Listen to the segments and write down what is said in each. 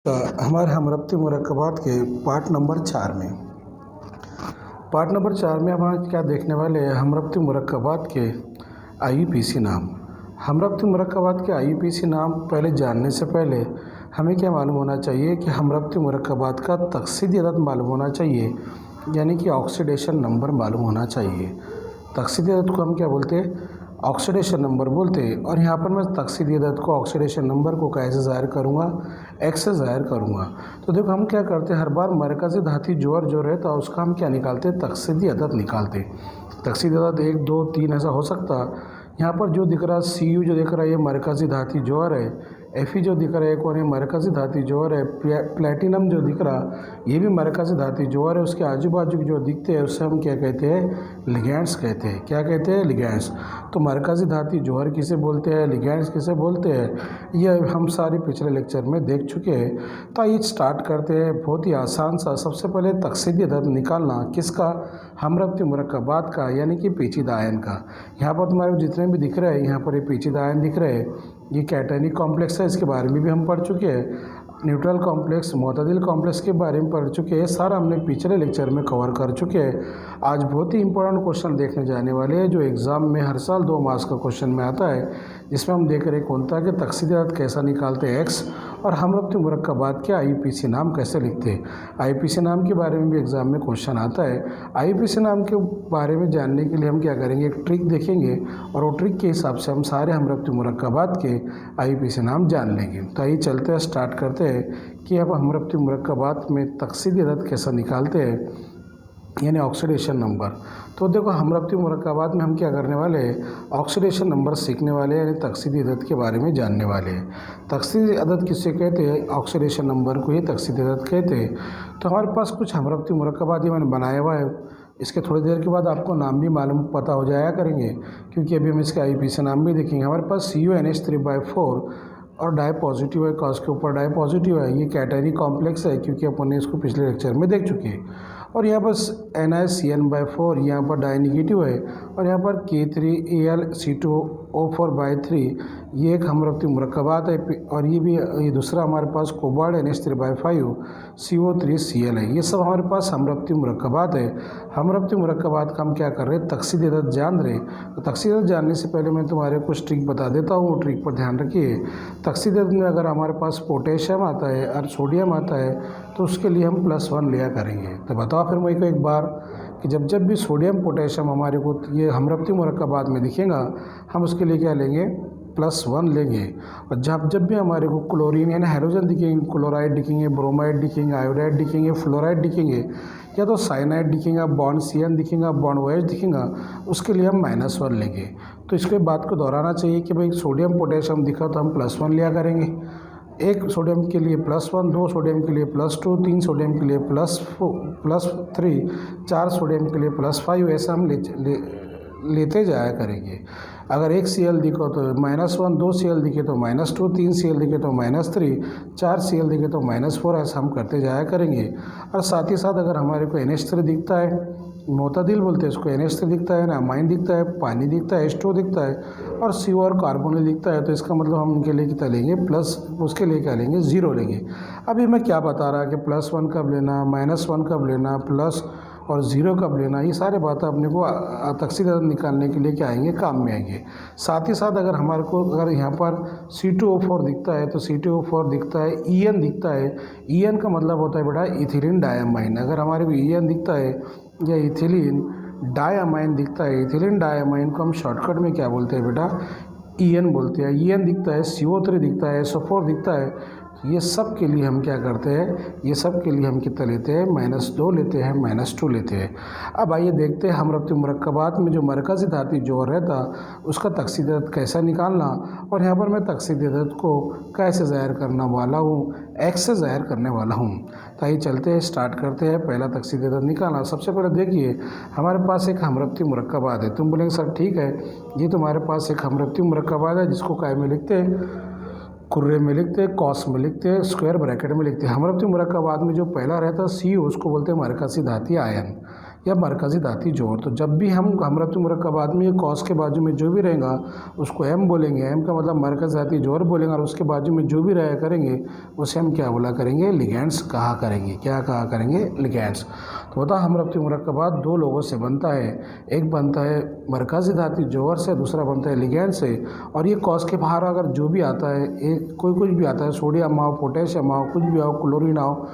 हमारे हमरप्ती मुरक्कबात के part number 4 में हम आज क्या देखने वाले हैं। हमरप्ती मुरक्कबात के आईयूपीसी नाम। हमरप्ती मुरक्कबात के आईयूपीसी नाम पहले जानने से पहले हमें क्या मालूम होना चाहिए कि हमरप्ती मुरक्कबात का तकसीदी अदद मालूम होना चाहिए, यानी कि ऑक्सीडेशन नंबर मालूम होना चाहिए। तकसीदी अदद को हम क्या बोलते हैं? ऑक्सीडेशन नंबर बोलते हैं। और यहाँ पर मैं तकसीदी अदद को, ऑक्सीडेशन नंबर को कैसे ज़ाहिर करूँगा? एक्स से ज़ाहिर करूँगा। तो देखो हम क्या करते हैं, हर बार मरकज़ी धाती जोड़ जो रहता है उसका हम क्या निकालते हैं? तकसीदी अदद निकालते हैं। तकसीदी अदद 1 2 3 ऐसा हो सकता। यहाँ पर जो दिख रहा है CU जो दिख रहा है ये मरकज़ी धाती जोड़ है। Fe जो दिख रहा है कौन है? मरकज़ी धाती जोड़ है। प्लेटिनम जो दिख रहा ये भी मरकज़ी धाती जोड़ है। उसके आजू बाजू जो दिखते हैं उससे हम क्या कहते हैं? लिगेंड्स कहते हैं। क्या कहते हैं? लिगेंड्स। तो मरकज़ी धाती जोहर किसे बोलते हैं, लिगेंड्स किसे बोलते हैं, ये हम सारे पिछले लेक्चर में देख चुके हैं। तो आइए स्टार्ट करते हैं। बहुत ही आसान सा। सबसे पहले तकसीदी अदद निकालना किसका? हमरप्ती मुरक्कबात का, यानी कि पेचीदा आयन का। यहाँ पर तुम्हारे जितने भी दिख रहे हैं, यहाँ पर ये पेचीदा आयन दिख रहे हैं, ये कैटायनिक कॉम्प्लेक्स है, इसके बारे में भी हम पढ़ चुके हैं। न्यूट्रल कॉम्प्लेक्स, मोतदिल कॉम्प्लेक्स के बारे में पढ़ चुके हैं। सारा हमने पिछले लेक्चर में कवर कर चुके हैं। आज बहुत ही इंपॉर्टेंट क्वेश्चन देखने जाने वाले हैं जो एग्ज़ाम में हर साल 2 मार्क्स का क्वेश्चन में आता है, जिसमें हम देख रहे हैं कौन था कि तकसीदी अदद कैसा निकालते हैं एक्स, और हमरप्ती मुरक्कबात के आईयूपीसी नाम कैसे लिखते हैं। आईयूपीसी नाम के बारे में भी एग्ज़ाम में क्वेश्चन आता है। आईयूपीसी नाम के बारे में जानने के लिए हम क्या करेंगे? एक ट्रिक देखेंगे और वो ट्रिक के हिसाब से हम सारे हमरप्ती मुरक्कबात के आईयूपीसी नाम जान लेंगे। तो आइए चलते हैं, स्टार्ट करते हैं कि अब हमरप्ती मुरक्कबात में तकसीदी अदद कैसा निकालते हैं, यानी ऑक्सीडेशन नंबर। तो देखो हमरप्ती मुरक्कबात में हम क्या करने वाले हैं? ऑक्सीडेशन नंबर सीखने वाले हैं, यानी तकसीदी अदद के बारे में जानने वाले हैं। तकसीदी अदद किससे कहते हैं? ऑक्सीडेशन नंबर को ही तकसीदी अदद कहते हैं। तो हमारे पास कुछ हमरप्ती मुरक्कबात ये मैंने बनाया हुआ है। इसके थोड़ी देर के बाद आपको नाम भी मालूम पता हो जाया करेंगे, क्योंकि अभी हम इसके आईयूपीसी नाम भी देखेंगे। हमारे पास CuNH3/4 और डाई पॉजिटिव है, कॉस के ऊपर डाई पॉजिटिव है। ये कैटायनिक कॉम्प्लेक्स है, क्योंकि अपन ने इसको पिछले लेक्चर में देख चुके हैं। और यहाँ पर NiCN/4 यहाँ पर डाई निगेटिव है। और यहाँ पर K3AlC2O4/3 ये एक हमरप्ती मुरक्कबात है। और ये दूसरा हमारे पास कोबाल्ट NH3/5 CO3Cl है। ये सब हमारे पास हमरप्ती मुरक्कबात है। हमरप्ती मुरक्कबात का हम क्या कर रहे हैं? तकसीदी अदद जान रहे हैं। तो तकसीदी अदद जानने से पहले मैं तुम्हारे कुछ ट्रिक बता देता हूँ, वो ट्रिक पर ध्यान रखिए। तकसीदी अदद में अगर हमारे पास पोटेशियम आता है और सोडियम आता है तो उसके लिए हम +1 लिया करेंगे। तो बताओ फिर मुझे एक बार कि जब भी सोडियम पोटेशियम हमारे को ये हमरप्ती मुरक्कबात में दिखेगा, हम उसके लिए क्या लेंगे? +1 लेंगे। और जब भी हमारे को क्लोरीन यानी हाइड्रोजन दिखेंगे, क्लोराइड दिखेंगे, ब्रोमाइड दिखेंगे, आयोडाइड दिखेंगे, फ्लोराइड दिखेंगे, या तो साइनाइड दिखेगा, बॉन्ड CN दिखेगा, बॉन्ड OH दिखेगा, उसके लिए हम -1 लेंगे। तो इसके बात को दोहराना चाहिए कि भाई सोडियम पोटेशियम दिखा तो हम +1 लिया करेंगे। एक सोडियम के लिए +1, 2 सोडियम के लिए +2, 3 सोडियम के लिए +3, 4 सोडियम के लिए +5, ऐसा हम लेते जाया करेंगे। अगर एक Cl दिखो तो -1, 2 Cl दिखे तो -2, 3 Cl दिखे तो -3, 4 Cl दिखे तो -4, ऐसा हम करते जाया करेंगे। और साथ ही साथ अगर हमारे को NH3 दिखता है, मोतदिल बोलते हैं इसको, NH3 दिखता है ना, अमाइन दिखता है, पानी दिखता है, H2 दिखता है, और CO और कार्बोनिल दिखता है, तो इसका मतलब हम उनके लिए कितना लेंगे? प्लस, उसके लिए क्या लेंगे? 0 लेंगे। अभी मैं क्या बता रहा कि +1 कब लेना, -1 कब लेना, प्लस और 0 कब लेना, ये सारे बातें अपने को तकसीदी अदद निकालने के लिए क्या आएंगे? काम में आएंगे। साथ ही साथ अगर हमारे को अगर यहाँ पर C2O4 दिखता है तो C2O4 दिखता है, EN दिखता है। EN का मतलब होता है बेटा इथिलीन डायमाइन। अगर हमारे को EN दिखता है या इथिलीन डायमाइन दिखता है, इथिलीन डायमाइन को हम शॉर्टकट में क्या बोलते हैं बेटा? EN बोलते हैं। EN दिखता है, CO3 दिखता है, SO4 दिखता है। ये सब के लिए हम क्या करते हैं? ये सब के लिए हम कितना लेते हैं? -2 लेते हैं, -2 लेते हैं। अब आइए देखते हैं हमरप्ती मुरक्कबात में जो मरकज़ी धाती जोड़ रहता उसका तकसीदी अदद कैसा निकालना, और यहाँ पर मैं तकसीदी अदद को कैसे ज़ाहिर करने वाला हूँ? एक्स से ज़ाहिर करने वाला हूँ। तो आइए चलते हैं, स्टार्ट करते हैं। पहला तकसीदी अदद निकालना। सबसे पहले देखिए हमारे पास एक हमरप्ती मुरक्कबात है। तुम बोलेंगे सर ठीक है, ये तुम्हारे पास एक हमरप्ती मुरक्कबात है जिसको काय में लिखते हैं? कुर्रे में लिखते हैं, कॉस में लिखते हैं, स्क्वायर ब्रैकेट में लिखते हैं। हमरप्ती मुरक्कबात में जो पहला रहता है C, उसको बोलते हैं मरकज़ी धाती आयन। या मरकज़ी धाती जोड़। तो जब भी हम हमरप्ती मुरक्कबात में कॉस के बाजू में जो भी रहेगा उसको एम बोलेंगे। एम का मतलब मरकज़ी धाती जोड़ बोलेंगे, और उसके बाजू में जो भी रहा करेंगे उसे हम क्या बोला करेंगे, लिगेंड्स कहा करेंगे। क्या कहा करेंगे, लिगेंड्स। तो बताओ हमरप्ती मुरक्कबात दो लोगों से बनता है, एक बनता है मरकज़ी धाती जोड़ से, दूसरा बनता है लिगेंड से। और ये कॉस के बाहर अगर जो भी आता है, एक कोई कुछ भी आता है, सोडियम आओ, पोटेशियम आओ, कुछ भी आओ, क्लोरीन आओ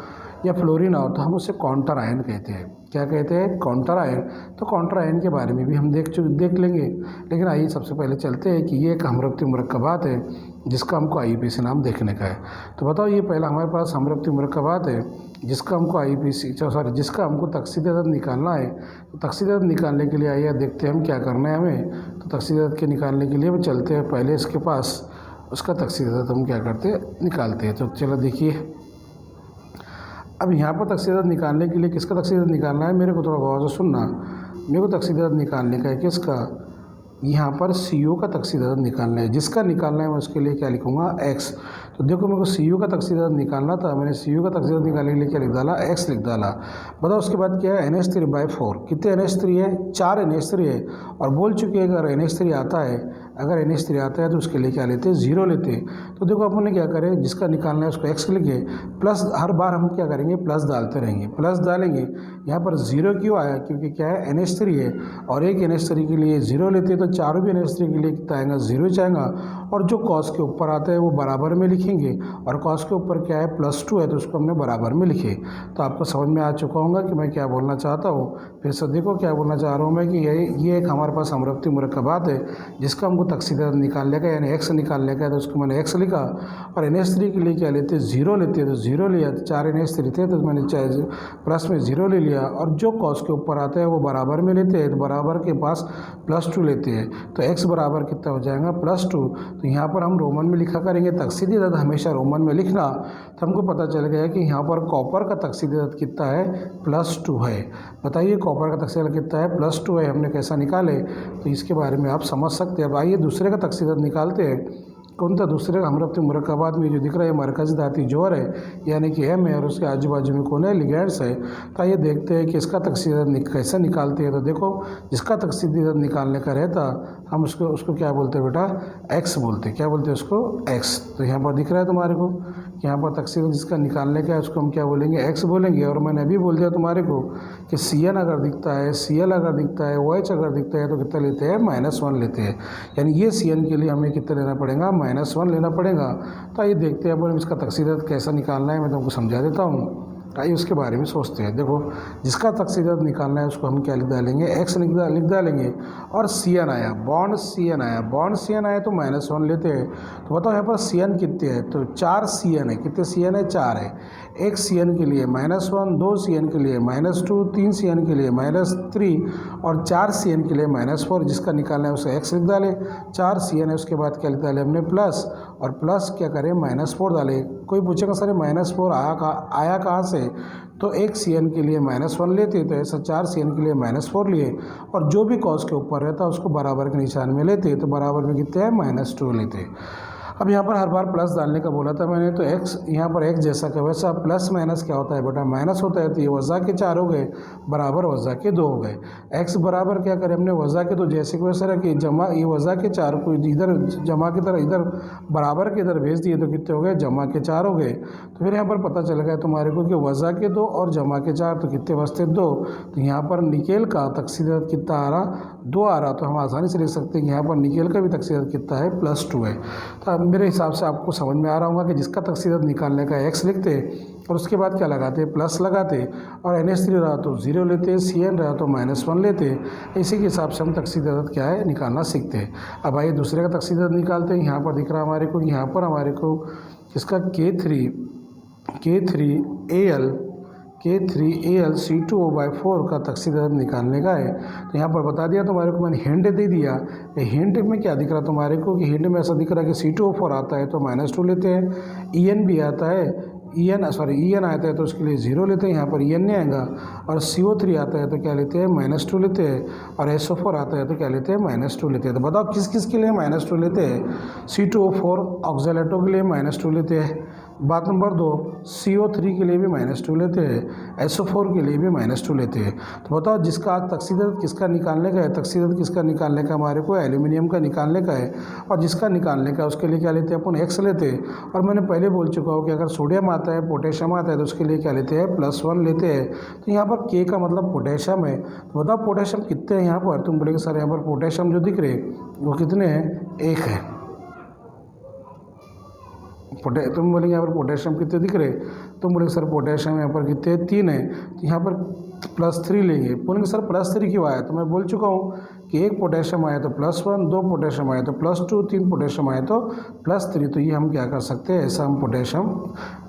या फ्लोरीन आओ, तो हम उसे काउंटर आयन कहते हैं। क्या कहते हैं, काउंटर आयन। तो काउंटर आयन के बारे में भी हम देख लेंगे। लेकिन आइए सबसे पहले चलते हैं कि ये एक हमरप्ती मुरक्कबात है जिसका हमको IUPAC नाम देखने का है। तो बताओ ये पहला हमारे पास हमरप्ती मुरक्कबात है जिसका हमको जिसका हमको तकसीद अदद निकालना है। तो तकसीद अदद निकालने के लिए आइए देखते हैं हम क्या करना है हमें। तो तकसीद अदद के निकालने के लिए हम चलते हैं पहले इसके पास, उसका तकसीद अदद हम क्या करते हैं, निकालते हैं। तो चलो देखिए, अब यहाँ पर तकसीद अदद निकालने के लिए किसका तकसीद अदद निकालना है, मेरे को थोड़ा गौर से सुनना। मेरे को तकसीद अदद निकालने का है किसका, यहाँ पर CO का तकसीद अदद निकालना है। जिसका निकालना है मैं उसके लिए क्या लिखूँगा, X। तो देखो मेरे को CO का तकसीद अदद निकालना था, मैंने CO का तकसीद अदद निकालने के लिए क्या लिख डाला, X लिख डाला। बताओ उसके बाद क्या है, NH3/4। कितने NH3 है, 4 NH3 है। और बोल चुके हैं अगर NH3 आता है, अगर NH3 आता है तो उसके लिए क्या लेते हैं, 0 लेते हैं। तो देखो अपन ने क्या करें, जिसका निकालना है उसको X लिखे, प्लस हर बार हम क्या करेंगे, प्लस डालते रहेंगे, प्लस डालेंगे। यहाँ पर 0 क्यों आया, क्योंकि क्या है, NH3 है, और एक NH3 के लिए 0 लेते हैं, तो चारों भी NH3 के लिए कितना आएगा, 0 जाएगा। और जो कॉस के ऊपर आता है वो बराबर में लिखेंगे, और कॉस के ऊपर क्या है, +2 है, तो उसको हमने बराबर में लिखे। तो आपको समझ में आ चुका होगा कि मैं क्या बोलना चाहता हूँ। फिर से देखो क्या बोलना चाह रहा हूँ मैं कि ये एक हमारे पास हमरप्ती मुरक्कबात है जिसका हमको तकसीद अदद निकालने का, यानी X निकालने का है। तो उसको मैंने X लिखा, और NH3 के लिए क्या लेते हैं, 0 लेते हैं, तो 0 लिया। 4 NH3 थे तो मैंने प्लस में 0 ले लिया, और जो कॉस के ऊपर आता है वो बराबर में लेते हैं, तो बराबर के पास +2 लेते हैं। तो X बराबर कितना हो जाएगा, +2। तो यहाँ पर हम रोमन में लिखा करेंगे, तकसीदी अदद हमेशा रोमन में लिखना। तो हमको पता चल गया कि यहाँ पर कॉपर का तकसीदी अदद कितना है, +2 है। बताइए कॉपर का तकसीदी अदद कितना है, +2 है। हमने कैसा निकाले, तो इसके बारे में आप समझ सकते हैं। अब आइए दूसरे का तकसीदी अदद निकालते हैं। कौन था दूसरे का, हमरप्ती मुरक्कबात में जो दिख रहा है मरकज़ी धाती जोड़ है, यानी कि M है, और उसके आजू बाजू में कौन है, लिगेंड्स है। तो आइए देखते हैं कि इसका तकसीद अदद कैसे निकालते हैं। तो देखो जिसका तकसीद अदद निकालने का रहता, हम उसको क्या बोलते हैं बेटा, X बोलते हैं। क्या बोलते हैं उसको, X। तो यहाँ पर दिख रहा है तुम्हारे को कि यहाँ पर तकसीद जिसका निकालने का है उसको हम क्या बोलेंगे, X बोलेंगे। और मैंने अभी बोल दिया तुम्हारे को कि CN अगर दिखता है, Cl अगर दिखता है, OH अगर दिखता है, तो कितना लेते हैं, -1 लेते हैं। यानी ये CN के लिए हमें कितना लेना पड़ेगा, -1 लेना पड़ेगा। तो आइए देखते हैं अपन इसका तकसीद अदद कैसा निकालना है, मैं तुमको समझा देता हूँ। आइए उसके बारे में सोचते हैं। देखो जिसका तकसीद अदद निकालना है उसको हम क्या लिख डालेंगे, X लिख डालेंगे। और CN आया, बॉन्ड CN आया, बॉन्ड CN आया तो -1 लेते हैं। तो बताओ यहाँ पर CN कितने हैं, तो 4 CN है। कितने CN है, 4 है। एक CN के लिए -1, 2 CN के लिए -2, 3 CN के लिए -3, और 4 CN के लिए -4। जिसका निकालना है उसे X लिख डाले। 4 CN है, उसके बाद क्या लिख डाले हमने, प्लस, और प्लस क्या करें, -4 डाले। कोई पूछेगा सर -4 आया कहाँ से, तो एक CN के लिए -1 लेते, तो ऐसा 4 CN के लिए -4 लिए, और जो भी कॉस के ऊपर रहता है उसको बराबर के निशान में लेते, तो बराबर में कितने हैं, -2 लेते। अब यहाँ पर हर बार प्लस डालने का बोला था मैंने, तो X यहाँ पर X जैसा का वैसा प्लस माइनस क्या होता है बेटा, माइनस होता है। तो ये वज़ा के 4 हो गए, बराबर वज़ा के 2 हो गए। X बराबर क्या करें हमने, वज़ा के 2 जैसे को वैसा रखिए, जमा ये वज़ा के 4 को इधर जमा की तरह इधर बराबर के इधर भेज दिए, तो कितने हो गए, जमा के 4 हो गए। तो फिर यहाँ पर पता चल गया तुम्हारे को कि वज़ा के 2 और जमा के 4, तो कितने बचते 2। तो यहाँ पर निकेल का तकसीद अदद कितना आ रहा, 2 आ रहा। तो हम आसानी से लिख सकते हैं कि यहाँ पर निकेल का भी तकसीद अदद कितना है, +2 है। तो मेरे हिसाब से आपको समझ में आ रहा होगा कि जिसका तकसीद अदद निकालने का X लिखते और उसके बाद क्या लगाते, प्लस लगाते, और NH3 रहा तो 0 लेते, CN रहा तो -1 लेते। इसी के हिसाब से हम तकसीद अदद क्या है निकालना सीखते हैं। अब आइए दूसरे का तकसीद अदद निकालते हैं। यहाँ पर दिख रहा है हमारे को, यहाँ पर हमारे को इसका K3AlC2O/4 का तकसीद अदद निकालने का है। तो यहाँ पर बता दिया तुम्हारे को, मैंने हिंट दे दिया। हिंट में क्या दिख रहा तुम्हारे को कि हिंट में ऐसा दिख रहा है कि C2O4 आता है तो -2 लेते हैं, EN भी आता है, EN आता है तो उसके लिए 0 लेते हैं, यहाँ पर EN नहीं आएगा। और CO3 आता है तो क्या लेते हैं, -2 लेते हैं। और SO4 आता है तो क्या लेते हैं, -2 लेते हैं। तो बताओ किस किस के लिए -2 लेते हैं। C2O4 ऑक्जेलेटो के लिए -2 लेते हैं, बात नंबर 2, CO3 के लिए भी -2 लेते हैं, SO4 के लिए भी -2 लेते हैं। तो बताओ जिसका आज तकसीदत किसका निकालने का है, तकसीदत किसका निकालने का हमारे को एल्यूमिनियम का निकालने का है, और जिसका निकालने का उसके लिए क्या लेते हैं अपन X लेते हैं। और मैंने पहले बोल चुका हूँ कि अगर सोडियम आता है, पोटेशियम आता है तो उसके लिए क्या लेते हैं, +1 लेते हैं। तो यहाँ पर K का मतलब पोटेशियम है। तो बताओ पोटेशियम कितने हैं यहाँ पर, तुम बोलेंगे सर यहाँ पर पोटेशियम जो दिख रहे वो कितने हैं, 1 है। तुम बोलेंगे यहाँ पर पोटेशियम कितने दिख रहे, तुम बोलेंगे सर पोटेशियम यहाँ पर कितने, 3 है। तो यहाँ पर +3 लेंगे। बोलेंगे सर +3 क्यों आया, तो मैं बोल चुका हूँ कि 1 पोटेशियम आया तो +1, 2 पोटेशियम आया तो +2, 3 पोटेशियम आया तो +3। तो ये हम क्या कर सकते हैं, ऐसा हम पोटेशियम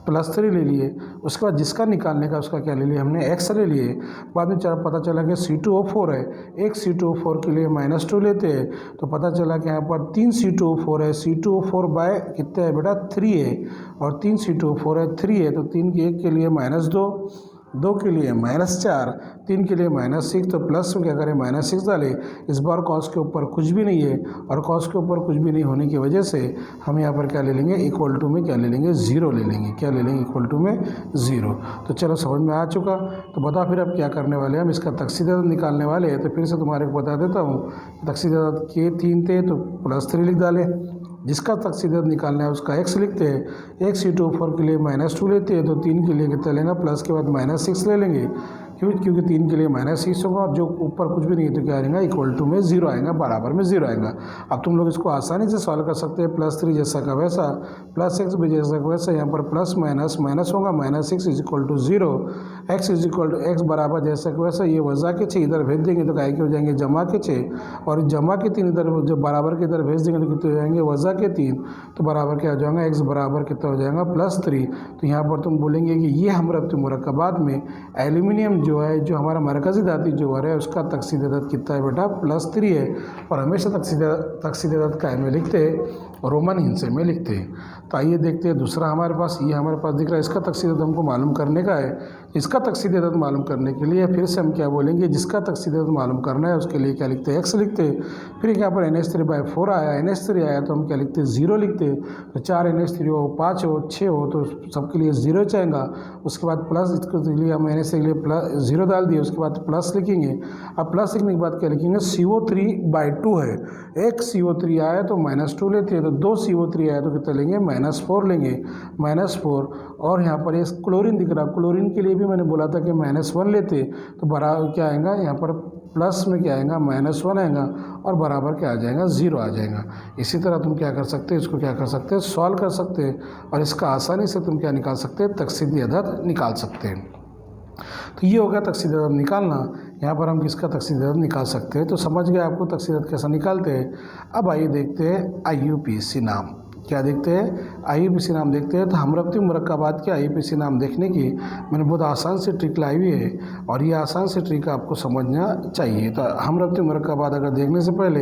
+3 ले लिए। उसके बाद जिसका निकालने का उसका क्या ले लिया हमने, X ले लिए। बाद में पता चला कि C2O4 है, एक C2O4 के लिए -2 लेते हैं। तो पता चला कि यहाँ पर 3 C2O4 है, C2O4 बाय कितने है बेटा, 3 है, और 3 C2O4 है, 3 है, तो 3 के 1 के लिए -2, 2 के लिए -4, 3 के लिए -6। तो प्लस में क्या करें, -6 डालें। इस बार कॉस के ऊपर कुछ भी नहीं है, और कॉस के ऊपर कुछ भी नहीं होने की वजह से हम यहाँ पर क्या ले लेंगे, इक्वल टू में क्या ले लेंगे, 0 ले लेंगे। क्या ले लेंगे, इक्वल टू में 0। तो चलो समझ में आ चुका। तो बता फिर अब क्या करने वाले हैं, हम इसका तकसीदत निकालने वाले हैं। तो फिर से तुम्हारे को बता देता हूँ, तकसीदत के 3 थे तो +3 लिख डालें। जिसका तकसीदत निकालना है उसका X लिखते हैं। एक C2O4 के लिए -2 लेते हैं, तो 3 के लिए कितना लेंगे, प्लस के बाद -6 ले लेंगे। क्योंकि 3 के लिए -6 होगा, और जो ऊपर कुछ भी नहीं है तो क्या आएगा, इक्वल टू में 0 आएगा, बराबर में 0 आएगा। अब तुम लोग इसको आसानी से सॉल्व कर सकते हैं, +3 जैसा का वैसा, +6 भी जैसा का वैसा। यहाँ पर प्लस माइनस माइनस होगा, -6 is equal to 0, x is equal to x बराबर जैसा का वैसा। ये वज़ा के 6 इधर भेज देंगे तो काय के हो जाएंगे, जमा के 6, और जमा के 3 इधर जो बराबर के इधर भेज देंगे तो कितने हो जाएंगे, वज़ा के 3। तो बराबर क्या हो जाएगा, x बराबर कितना हो जाएगा, +3। तो यहाँ पर तुम बोलेंगे कि ये हमरब्ती मुरक्कबात में एल्यूमिनियम जो है, जो हमारा मरकज़ी धाती जौहर है, उसका तकसीदत कितना है बेटा, +3 है। और हमेशा तकसीदत काय में लिखते हैं, रोमन हिंसे में लिखते हैं। तो आइए देखते हैं दूसरा हमारे पास, ये हमारे पास दिख रहा है, इसका तकसीदत हमको मालूम करने का है। इसका तकसीदत मालूम करने के लिए फिर से हम क्या बोलेंगे, जिसका तकसीदत मालूम करना है उसके लिए क्या लिखते हैं, X लिखते हैं। फिर यहाँ पर NH3/4 आया, NH3 आया तो हम क्या लिखते हैं, 0 लिखते हैं। तो 4 NH3 हो, 5 हो, 6 हो, तो सबके लिए 0 चाहेगा। उसके बाद प्लस, इसके लिए हम NH3 के लिए 0 डाल दिए, उसके बाद प्लस लिखेंगे। अब प्लस लिखने के बाद क्या लिखेंगे, CO3/2 है। एक CO3 आया तो -2 लेते हैं, तो 2 CO3 आया तो कितना लेंगे, -4 लेंगे, -4। और यहाँ पर ये क्लोरीन दिख रहा, क्लोरीन के लिए भी मैंने बोला था कि -1 लेते, तो बराबर क्या आएगा, यहाँ पर प्लस में क्या आएगा, -1 आएगा, और बराबर क्या आ जाएगा, 0 आ जाएगा। इसी तरह तुम क्या कर सकते हैं, इसको क्या कर सकते हैं, सॉल्व कर सकते हैं, और इसका आसानी से तुम क्या निकाल सकते हैं, तकसीदी अदद निकाल सकते हैं। तो ये हो गया तकसीदी अदद निकालना। यहाँ पर हम किसका तकसीदी अदद निकाल सकते हैं, तो समझ गए आपको तकसीदी अदद कैसा निकालते हैं। अब आइए देखते हैं IUPAC नाम, क्या देखते हैं, IUPAC नाम देखते हैं। तो हमरब्ती मुरक्कबात के IUPAC नाम देखने की मैंने बहुत आसान से ट्रिक लाई हुई है, और ये आसान से ट्रिक आपको समझना चाहिए। तो हमरब्ती मुरक्कबात अगर देखने से पहले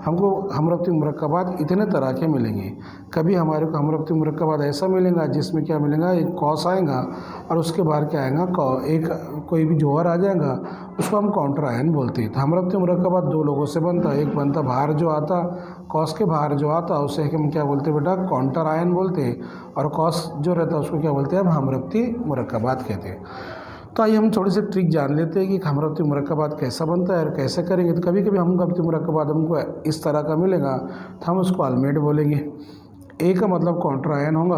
हमको हमरब्ती मुरक्कबात इतने तरह के मिलेंगे। कभी हमारे को हमरब्ती मुरक्कबात ऐसा मिलेगा जिसमें क्या मिलेगा, एक कॉस आएगा, और उसके बाहर क्या आएगा, एक कोई भी जौहर आ जाएगा, उसको हम काउंटर आयन बोलते हैं। तो हमरब्ती मुरक्कबात 2 लोगों से बनता है, एक बनता बाहर जो आता, कॉस के बाहर जो आता उसे हम क्या बोलते हैं बेटा, काउंटर आयन बोलते हैं, और कॉस जो रहता है उसको क्या बोलते हैं, हम हमरब्ती मुरक्कबात कहते हैं। तो आइए हम थोड़ी सी ट्रिक जान लेते हैं कि हमरब्ती मुरक्कबात कैसा बनता है और कैसे करेंगे। तो कभी कभी हमरब्ती मुरक्कबात हमको इस तरह का मिलेगा तो हम उसको अल्मेट बोलेंगे। ए का मतलब काउंटर आयन होगा,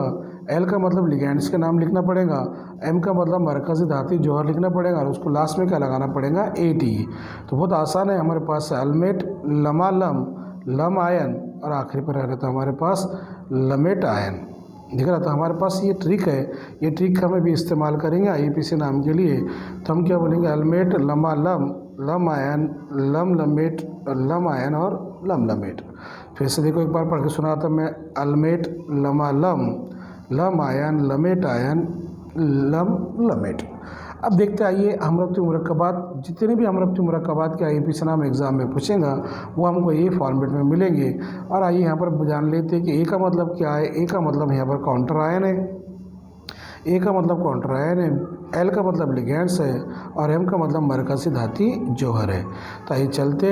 एल का मतलब लिगेंड्स के नाम लिखना पड़ेगा, एम का मतलब मरकज़ी धाती जौहर लिखना पड़ेगा, और उसको लास्ट में क्या लगाना पड़ेगा, AT। तो बहुत आसान है, हमारे पास अल्मेट, लमालम, लम आयन, और आखिरी पर रहता है हमारे पास लमेट आयन। दिख रहा था हमारे पास ये ट्रिक है, ये ट्रिक हमें भी इस्तेमाल करेंगे IUPAC नाम के लिए। तो हम क्या बोलेंगे, अल्मेट, लमालम, लम आयन, लम लमेट, लम आयन और लम लमेट। फिर से देखो एक बार पढ़ के सुनाता मैं, अल्मेट, लमालम, लम आयन, लमेट आयन, लम लमेट। अब देखते आइए हमरब्ती मुरक्कबात, जितने भी हमरब्ती मुरक्कबात के IUPAC नाम एग्ज़ाम में पूछेगा वो हमको ये फॉर्मेट में मिलेंगे। और आइए यहाँ पर जान लेते हैं कि ए का मतलब क्या है। ए का मतलब यहाँ पर काउंटर आयन है। ए का मतलब काउंटर आयन है, एल का मतलब लिगेंड्स है और एम का मतलब मरकज़ी धाती जौहर है। तो आइए चलते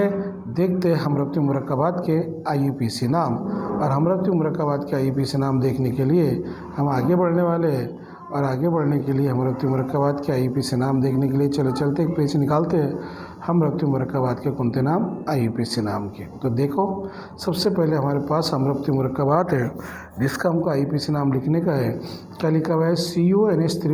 देखते हैं हमरप्ती मुरक्कबात के IUPAC नाम। और हमरप्ती मुरक्कबात के IUPAC नाम देखने के लिए हम आगे बढ़ने वाले हैं। और आगे बढ़ने के लिए हमरप्ती मुरक्कबात के IUPAC नाम देखने के लिए चलते एक पेज निकालते हैं हमरप्ती मुरक्कबात के कौनते नाम IUPAC नाम के। तो देखो सबसे पहले हमारे पास हमरप्ती मुरक्कबात है जिसका हमको IUPAC नाम लिखने का है। क्या लिखा हुआ है? CuNH3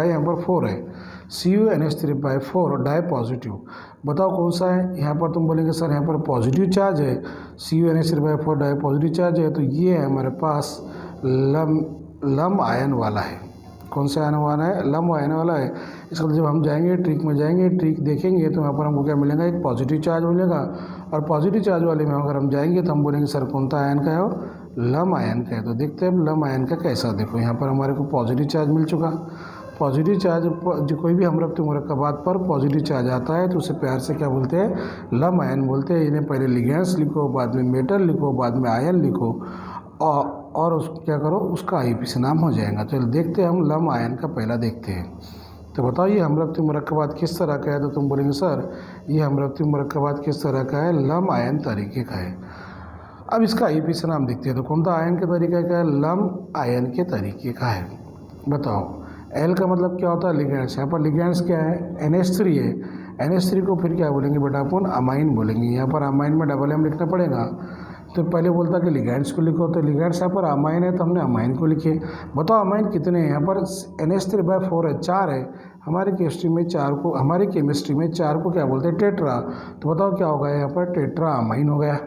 यहाँ पर 4 है, CuNH3/4 डाई पॉजिटिव। बताओ कौन सा है? यहाँ पर तुम बोलेंगे सर यहाँ पर पॉजिटिव चार्ज है, CuNH3/4 डाई पॉजिटिव चार्ज है, तो ये है हमारे पास लम आयन वाला है। कौन सा आयन वाला है? लम आयन वाला है। इसका जब हम जाएंगे ट्रिक में जाएंगे, ट्रिक देखेंगे तो यहाँ पर हमको क्या मिलेगा? एक पॉजिटिव चार्ज मिलेगा। और पॉजिटिव चार्ज वाले में अगर हम जाएंगे तो हम बोलेंगे सर कौन सा आयन का है? वो लम आयन का है। तो देखते हैं लम आयन का कैसा। देखो यहाँ पर हमारे को पॉजिटिव चार्ज मिल चुका। पॉजिटिव चार्ज जो कोई भी हमरप्ती मुरक्कबात पर पॉजिटिव चार्ज आता है तो उसे प्यार से क्या बोलते हैं? लम आयन बोलते हैं। इन्हें पहले लिगेंड्स लिखो, बाद में मेटल लिखो, बाद में आयन लिखो और उस क्या करो? उसका IUPAC नाम हो जाएगा। तो देखते हैं हम लम आयन का पहला देखते हैं। तो बताओ ये हमरप्ती मुरक्कबात किस तरह का है? तो तुम बोलेंगे सर ये हमरप्ती मुरक्कबात किस तरह का है? लम आयन तरीके का है। अब इसका IUPAC नाम देखते हैं। तो कौन सा आयन के तरीके का है? लम आयन के तरीके का है। बताओ एल का मतलब क्या होता है? लिगेंड्स। यहाँ पर लिगेंड्स क्या है? NH3 है। NH3 को फिर क्या बोलेंगे बेटा? अपन अमाइन बोलेंगे। यहाँ पर अमाइन में डबल M लिखना पड़ेगा। तो पहले बोलता कि लिगेंड्स को लिखो, तो लिगेंड्स यहाँ पर अमाइन है तो हमने अमाइन को लिखे। बताओ अमाइन कितने हैं? यहाँ पर NH3/4 है, 4 है। हमारी केमिस्ट्री में 4 को क्या बोलते हैं? टेट्रा। तो बताओ क्या होगा? यहाँ पर टेट्रा अमाइन हो गया।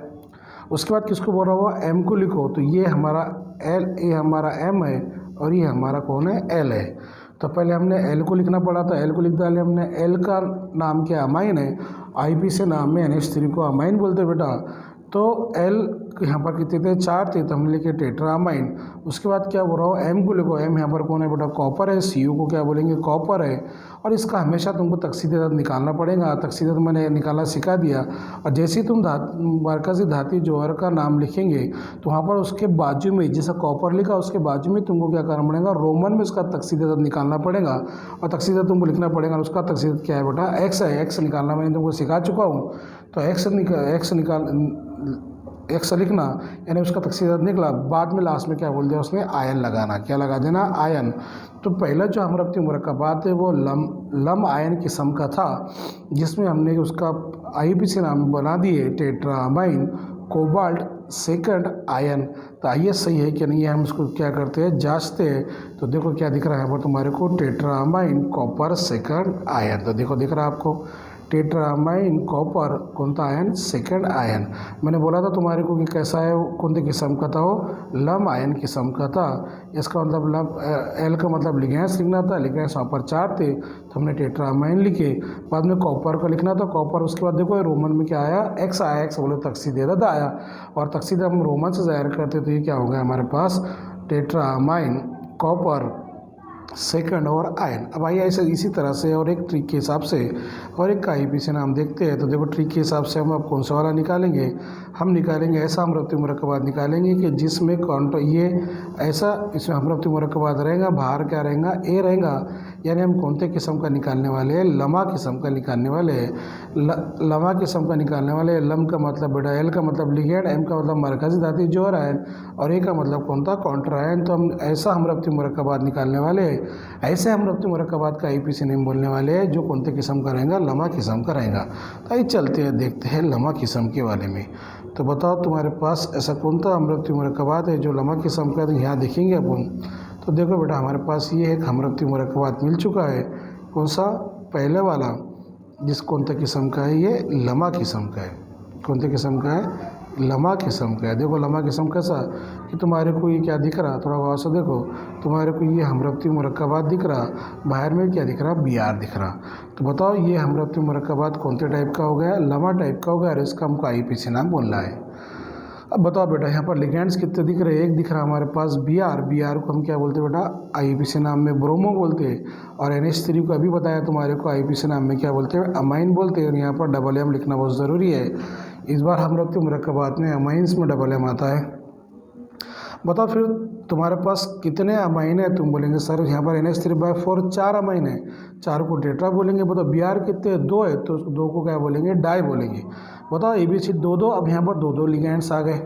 उसके बाद किसको बोला हुआ? M को लिखो। तो ये हमारा ये हमारा M है और ये हमारा कौन है? L है। तो पहले हमने L को लिखना पड़ा था, L को लिख डाले हमने। L का नाम क्या? अमाइन है। IUPAC नाम में NH3 को अमाइन बोलते बेटा। तो L यहाँ पर कितने थे? 4 थे, तो हमने लिखे टेट्रा अमाइन। उसके बाद क्या बोल रहा हो? M को लिखो। M यहाँ पर कौन है बेटा? कॉपर है। Cu को क्या बोलेंगे? कॉपर है। और इसका हमेशा तुमको तकसीद-ए-दर्द निकालना पड़ेगा। तकसीद-ए-दर्द मैंने निकालना सिखा दिया। और जैसे ही तुम मरकज़ी धाती जौहर का नाम लिखेंगे तो वहाँ पर उसके बाजू में जैसा कॉपर लिखा उसके बाजू में तुमको क्या करना पड़ेगा? रोमन में उसका तकसीद-ए-दर्द निकालना पड़ेगा। और तकसीद-ए-दर्द तुमको लिखना पड़ेगा। उसका तकसीद क्या है बेटा? X है। X निकालना मैंने तुमको सिखा चुका हूँ। तो X लिखना, यानी उसका तकसीद निकला। बाद में लास्ट में क्या बोल दिया उसने? आयन लगाना। क्या लगा देना? आयन। तो पहला जो हमरप्ती मुरक्कबात है वो लम आयन किस्म का था, जिसमें हमने उसका IUPAC नाम बना दिए tetra amine cobalt second ion. तो आइए सही है कि नहीं है, हम इसको क्या करते हैं? जांचते हैं। तो देखो क्या दिख रहा है यहाँ पर तुम्हारे को? Tetra amine copper second ion. तो देखो दिख रहा है आपको टेट्रा अमाइन कॉपर कौन सा आयन? Second ion. मैंने बोला था तुम्हारे को कि कैसा है? कौन से किस्म का था? वो लम आयन किस्म का था। इसका मतलब L का मतलब लिगेंड्स लिखना था। लिगेंड्स वहाँ पर 4 थे तो हमने टेट्रा अमाइन लिखे। बाद में कॉपर का लिखना था, कॉपर। उसके बाद देखो रोमन में क्या आया? X आया। X बोले तकसीद-ए-दर्द आया। और तकसीद हम रोमन से ज़ाहिर करते तो ये क्या हो गया हमारे पास? टेट्रा अमाइन कॉपर सेकंड और आयन। अब आइए ऐसे इसी तरह से और एक ट्रिक के हिसाब से और एक का IUPAC नाम देखते हैं। तो देखो ट्रिक के हिसाब से हम अब कौन सा वाला निकालेंगे? हम निकालेंगे ऐसा हमरप्ती मुरक्कबात निकालेंगे कि जिसमें ये ऐसा इसमें हमरप्ती मुरक्कबात रहेगा, बाहर क्या रहेगा? A रहेगा। यानी हम कौन से किस्म का निकालने वाले हैं? लमा किस्म का निकालने वाले हैं। लमा किस्म का निकालने वाले हैं। लम का मतलब बेटा L का मतलब लिगेंड, M का मतलब मरकज़ी धाती जौहर आयन और A का मतलब कौन था? Counter ion. तो हम ऐसा हमरप्ती मुरक्कबात निकालने वाले हैं। ऐसे हमरप्ती मुरक्कबात का IUPAC नेम बोलने वाले हैं जो कौन से किस्म का रहेगा? लमा किस्म का रहेगा। तो आइए चलते हैं देखते हैं लमा किस्म के वाले में। तो बताओ तुम्हारे पास ऐसा कौन सा हमरप्ती मुरक्कबात है जो लमा किस्म का? तो यहाँ देखेंगे अपन। तो देखो बेटा हमारे पास ये एक हमरप्ती मुरक्कबात मिल चुका है। कौन सा? पहले वाला, जिस कौन सा किस्म का है? ये लमा किस्म का है। कौन से किस्म का है? लमा किस्म का है। देखो लमा किस्म कैसा कि तुम्हारे को ये क्या दिख रहा? थोड़ा गौर से देखो। तुम्हारे को ये हमरप्ती मुरक्कबात दिख रहा, बाहर में क्या दिख रहा? BR दिख रहा। तो बताओ ये हमरप्ती मुरक्कबात कौन से टाइप का हो गया? लमा टाइप का हो गया और इसका हमको IUPAC नाम बोलना है। अब बताओ बेटा यहाँ पर लिगेंड्स कितने दिख रहे हैं? एक दिख रहा हमारे पास BR को हम क्या बोलते हैं बेटा? IUPAC नाम में ब्रोमो बोलते हैं। और NH3 को अभी बताया तुम्हारे को IUPAC नाम में क्या बोलते हैं? अमाइन बोलते हैं। और यहाँ पर डबल M लिखना बहुत ज़रूरी है। इस बार हमरप्ती मुरक्कबात में अमाइंस में डबल M आता है। बताओ फिर तुम्हारे पास कितने अमाइन है, तुम बोलेंगे सर यहाँ पर NH3/4 4 अमाइन है, 4 को टेट्रा बोलेंगे। बताओ Br कितने 2 है, तो 2 को क्या बोलेंगे, डाई बोलेंगे। बताओ ABC 2 अब यहाँ पर 2 लिगेंड्स आ गए,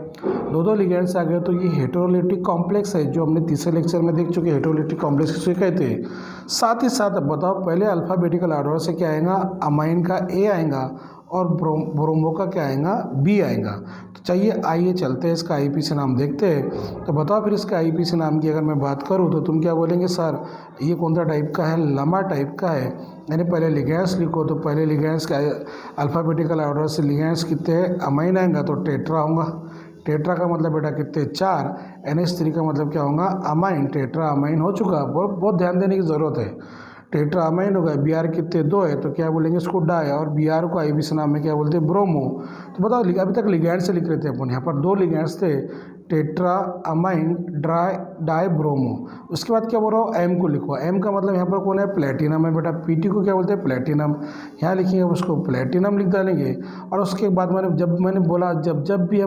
2 लिगेंड्स आ गए, तो ये हेटेरोलिटिक कॉम्प्लेक्स है, जो हमने तीसरे लेक्चर में देख चुके हैं हेटेरोलिटिक कॉम्प्लेक्स किसे कहते हैं। साथ ही साथ अब बताओ पहले अल्फ़ाबेटिकल ऑर्डर से क्या आएगा, अमाइन का A आएगा और ब्रोमो का क्या आएगा, B आएगा। तो चाहिए आइए चलते हैं इसका IUPAC नाम देखते हैं। तो बताओ फिर इसका IUPAC नाम की अगर मैं बात करूं तो तुम क्या बोलेंगे, सर ये कौन सा टाइप का है, लमा टाइप का है। यानी पहले लिगेंड्स लिखो, तो पहले लिगेंड्स का अल्फ़ाबेटिकल ऑर्डर से लिगेंड्स कितने हैं, अमाइन आएगा तो टेट्रा होगा। टेट्रा का मतलब बेटा कितने, 4। NH3 का मतलब क्या होगा, अमाइन। टेट्रा अमाइन हो चुका, बहुत ध्यान देने की ज़रूरत है। टेट्रा अमाइन हो गया। Br कितने 2 है, तो क्या बोलेंगे इसको डाई, और Br को IUPAC नाम में क्या बोलते हैं, ब्रोमो। तो बताओ अभी तक लिगेंड से लिख रहे थे अपन, यहाँ पर 2 लिगेंड्स थे, टेट्रा अमाइन डाई ब्रोमो। उसके बाद क्या बोल रहा हूँ, M को लिखो। M का मतलब यहाँ पर कौन है, प्लेटिनम है बेटा। Pt को क्या बोलते हैं, प्लेटिनम। यहाँ लिखेंगे उसको प्लेटिनम लिख डालेंगे। और उसके बाद मैंने बोला जब भी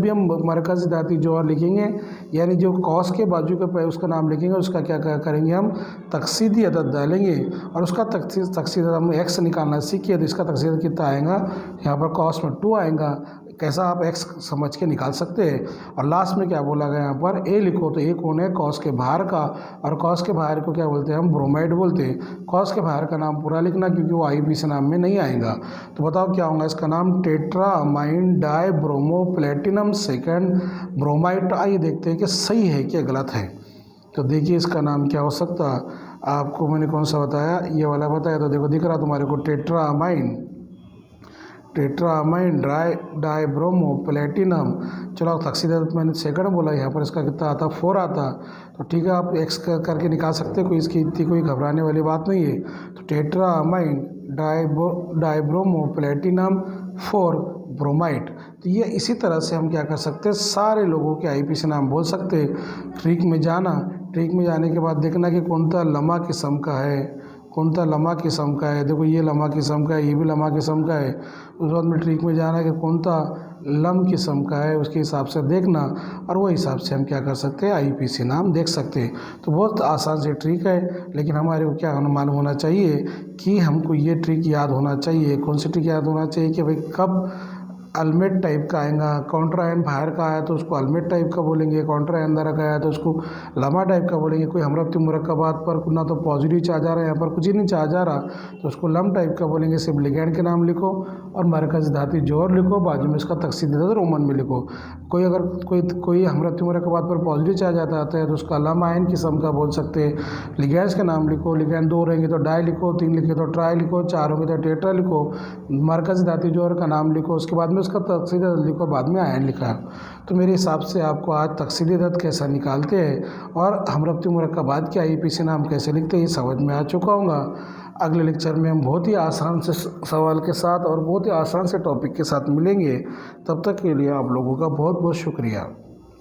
हम मरकज़ी धातु जौहर लिखेंगे, यानी जो कॉस के बाजू के उसका नाम लिखेंगे, उसका क्या करेंगे हम, तकसीदी अदद डालेंगे। और उसका तकसीद हम x निकालना सीखिए, तो इसका तकसीद कितना आएगा, यहाँ पर कॉस में 2 आएगा। कैसा आप x समझ के निकाल सकते हैं। और लास्ट में क्या बोला गया, यहाँ पर A लिखो, तो A कौन है, कॉस के बाहर का। और कॉस के बाहर को क्या बोलते हैं, हम ब्रोमाइड बोलते हैं। कॉस के बाहर का नाम पूरा लिखना, क्योंकि वो IUPAC नाम में नहीं आएगा। तो बताओ क्या होगा इसका नाम, tetra amine die bromo platinum second bromide. आइए देखते हैं कि सही है कि गलत है। तो देखिए इसका नाम क्या हो सकता, आपको मैंने कौन सा बताया, ये वाला बताया। तो देखो दिख रहा तुम्हारे को, tetra amine die bromo platinum. चलो तकसीद मैंने सेकंड बोला, यहाँ पर इसका कितना आता, 4 आता। तो ठीक है, आप x करके निकाल सकते हैं, कोई इसकी इतनी कोई घबराने वाली बात नहीं है। तो tetra amine die bromo platinum 4 bromide. तो ये इसी तरह से हम क्या कर सकते हैं, सारे लोगों के IUPAC नाम बोल सकते हैं। ट्रिक में जाने के बाद देखना कि कौन सा लमा किस्म का है, कौन सा लमा किस्म का है। देखो ये लमा किस्म का है, ये भी लमा किस्म का है। उस बाद में ट्रिक में जाना है कि कौन सा लम किस्म का है, उसके हिसाब से देखना, और वो हिसाब से हम क्या कर सकते हैं, IUPAC नाम देख सकते हैं। तो बहुत आसान से ट्रिक है, लेकिन हमारे को क्या मालूम होना चाहिए कि हमको ये ट्रिक याद होना चाहिए। कौन सी ट्रिक याद होना चाहिए कि भाई कब अल्मेट टाइप का आएगा, काउंटर आयन बाहर का आया तो उसको अल्मेट टाइप का बोलेंगे, काउंटर आयन अंदर का आया तो उसको लमा टाइप का बोलेंगे। कोई हमरप्ती मुरक्कबात पर ना तो पॉजिटिव चार्ज आ रहा है, यहाँ पर कुछ ही नहीं चार्ज आ रहा, तो उसको लम टाइप का बोलेंगे। सिर्फ लिगेंड के नाम लिखो और मरकज़ी धातु जौहर लिखो, बाजू में इसका तकसीद रोमन में लिखो। कोई हमरप्ती मुरक्कबात पर पॉजिटिव चार्ज आता है तो उसका लम आयन किस्म का बोल सकते हैं। लिगेंड्स के नाम लिखो, लिगेंड 2 रहेंगे तो डाई लिखो, 3 लिखे तो ट्राई लिखो, 4 होंगे तो टेट्रा लिखो। मरकज़ी धातु जौहर का नाम लिखो, उसके बाद में उसका तकसीद लिखो, बाद में आयन लिखा। तो मेरे हिसाब से आपको आज तकसीदी अदद कैसा निकालते हैं और हमरप्ती मुरक्कबात के IUPAC नाम कैसे लिखते हैं ये समझ में आ चुका होगा। अगले लेक्चर में हम बहुत ही आसान से सवाल के साथ और बहुत ही आसान से टॉपिक के साथ मिलेंगे। तब तक के लिए आप लोगों का बहुत बहुत शुक्रिया।